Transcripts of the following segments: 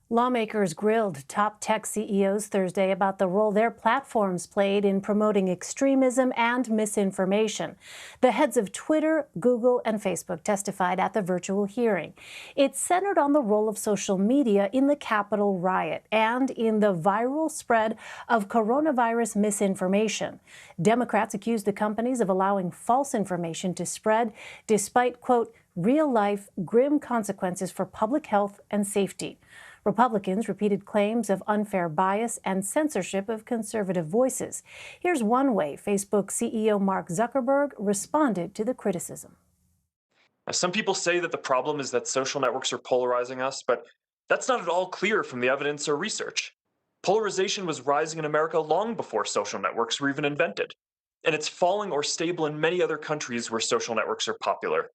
Lawmakers grilled top tech CEOs Thursday about the role their platforms played in promoting extremism and misinformation. The heads of Twitter, Google, and Facebook testified at the virtual hearing. It centered on the role of social media in the Capitol riot and in the viral spread of coronavirus misinformation. Democrats accused the companies of allowing false information to spread despite, quote, real-life grim consequences for public health and safety. Republicans repeated claims of unfair bias and censorship of conservative voices. Here's one way Facebook CEO Mark Zuckerberg responded to the criticism. Some people say that the problem is that social networks are polarizing us, but that's not at all clear from the evidence or research. Polarization was rising in America long before social networks were even invented, and it's falling or stable in many other countries where social networks are popular.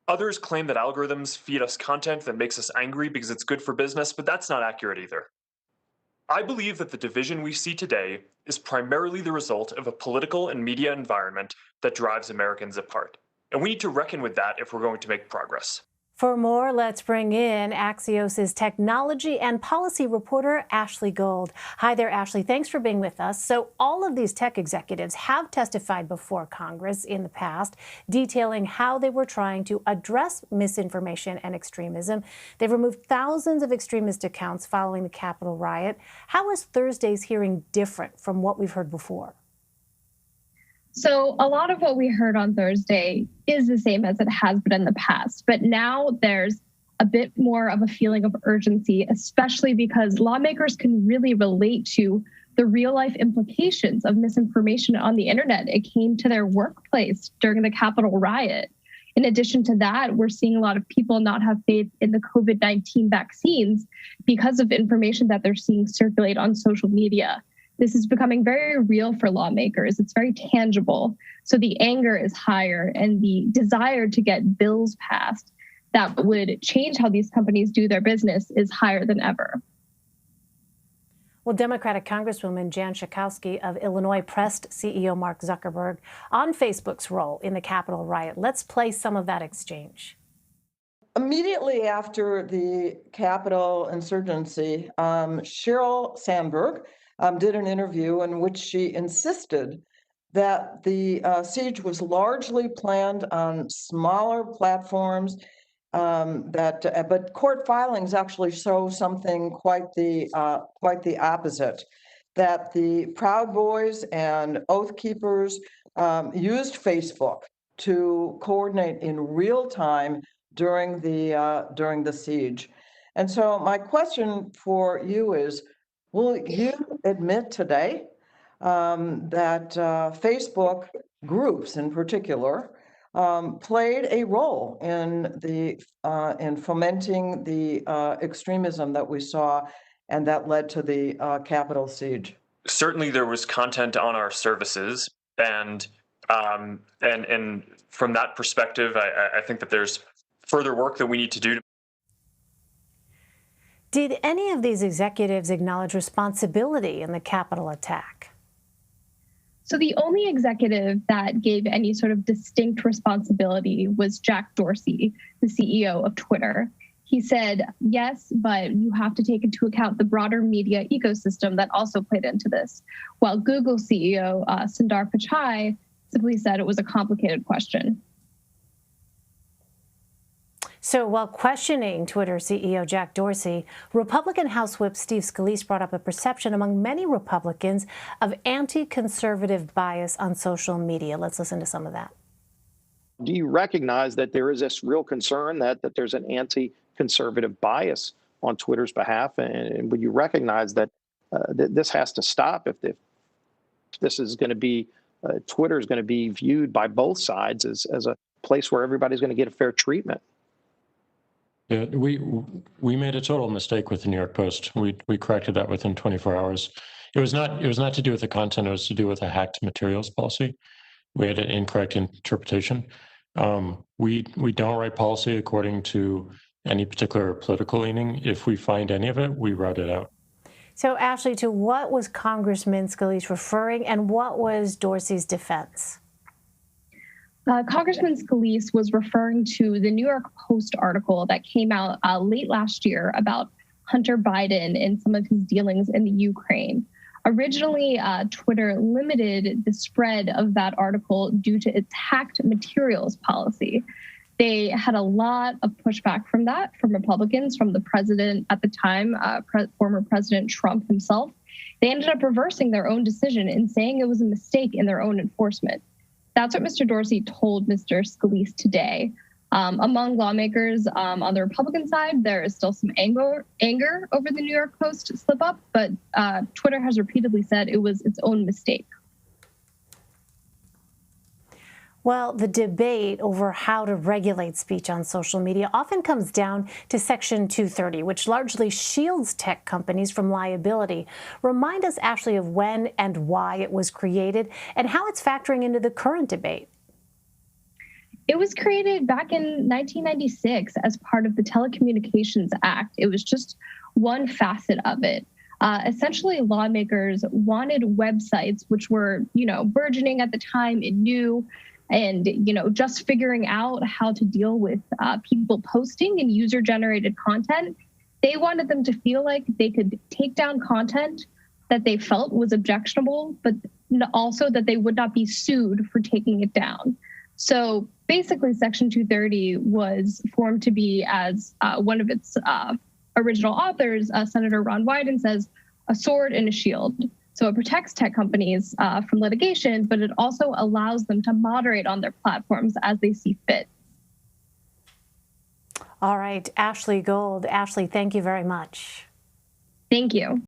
Others claim that algorithms feed us content that makes us angry because it's good for business, but that's not accurate either. I believe that the division we see today is primarily the result of a political and media environment that drives Americans apart. And we need to reckon with that if we're going to make progress. For more, let's bring in Axios' technology and policy reporter, Ashley Gold. Hi there, Ashley. Thanks for being with us. So all of these tech executives have testified before Congress in the past, detailing how they were trying to address misinformation and extremism. They've removed thousands of extremist accounts following the Capitol riot. How is Thursday's hearing different from what we've heard before? So a lot of what we heard on Thursday is the same as it has been in the past, but now there's a bit more of a feeling of urgency, especially because lawmakers can really relate to the real life implications of misinformation on the internet. It came to their workplace during the Capitol riot. In addition to that, we're seeing a lot of people not have faith in the COVID-19 vaccines because of information that they're seeing circulate on social media. This is becoming very real for lawmakers. It's very tangible. So the anger is higher and the desire to get bills passed that would change how these companies do their business is higher than ever. Well, Democratic Congresswoman Jan Schakowsky of Illinois pressed CEO Mark Zuckerberg on Facebook's role in the Capitol riot. Let's play some of that exchange. Immediately after the Capitol insurgency, Sheryl Sandberg did an interview in which she insisted that the siege was largely planned on smaller platforms, but court filings actually show something quite the opposite. That the Proud Boys and Oath Keepers used Facebook to coordinate in real time during the siege. And so my question for you is, will you admit today that Facebook groups in particular played a role in fomenting the extremism that we saw and that led to the Capitol siege? Certainly there was content on our services, and from that perspective, I think that there's further work that we need to do. Did any of these executives acknowledge responsibility in the Capitol attack? So the only executive that gave any sort of distinct responsibility was Jack Dorsey, the CEO of Twitter. He said, yes, but you have to take into account the broader media ecosystem that also played into this. While Google CEO Sundar Pichai simply said it was a complicated question. So while questioning Twitter CEO Jack Dorsey, Republican House Whip Steve Scalise brought up a perception among many Republicans of anti-conservative bias on social media. Let's listen to some of that. Do you recognize that there is this real concern that there's an anti-conservative bias on Twitter's behalf? And would you recognize that this has to stop if this is going to be, Twitter is going to be viewed by both sides as a place where everybody's going to get a fair treatment? Yeah, we made a total mistake with the New York Post. We corrected that within 24 hours. It was not to do with the content. It was to do with a hacked materials policy. We had an incorrect interpretation. We don't write policy according to any particular political leaning. If we find any of it, we route it out. So, Ashley, to what was Congressman Scalise referring, and what was Dorsey's defense? Congressman Scalise was referring to the New York Post article that came out late last year about Hunter Biden and some of his dealings in the Ukraine. Originally, Twitter limited the spread of that article due to its hacked materials policy. They had a lot of pushback from that, from Republicans, from the president at the time, former President Trump himself. They ended up reversing their own decision and saying it was a mistake in their own enforcement. That's what Mr. Dorsey told Mr. Scalise today. Among lawmakers on the Republican side, there is still some anger over the New York Post slip up, but Twitter has repeatedly said it was its own mistake. Well, the debate over how to regulate speech on social media often comes down to Section 230, which largely shields tech companies from liability. Remind us, Ashley, of when and why it was created and how it's factoring into the current debate. It was created back in 1996 as part of the Telecommunications Act. It was just one facet of it. Essentially, lawmakers wanted websites which were, burgeoning at the time and new, and, just figuring out how to deal with people posting and user-generated content. They wanted them to feel like they could take down content that they felt was objectionable, but also that they would not be sued for taking it down. So basically, Section 230 was formed to be, as one of its original authors, Senator Ron Wyden, says, a sword and a shield. So it protects tech companies from litigation, but it also allows them to moderate on their platforms as they see fit. All right, Ashley Gold. Ashley, thank you very much. Thank you.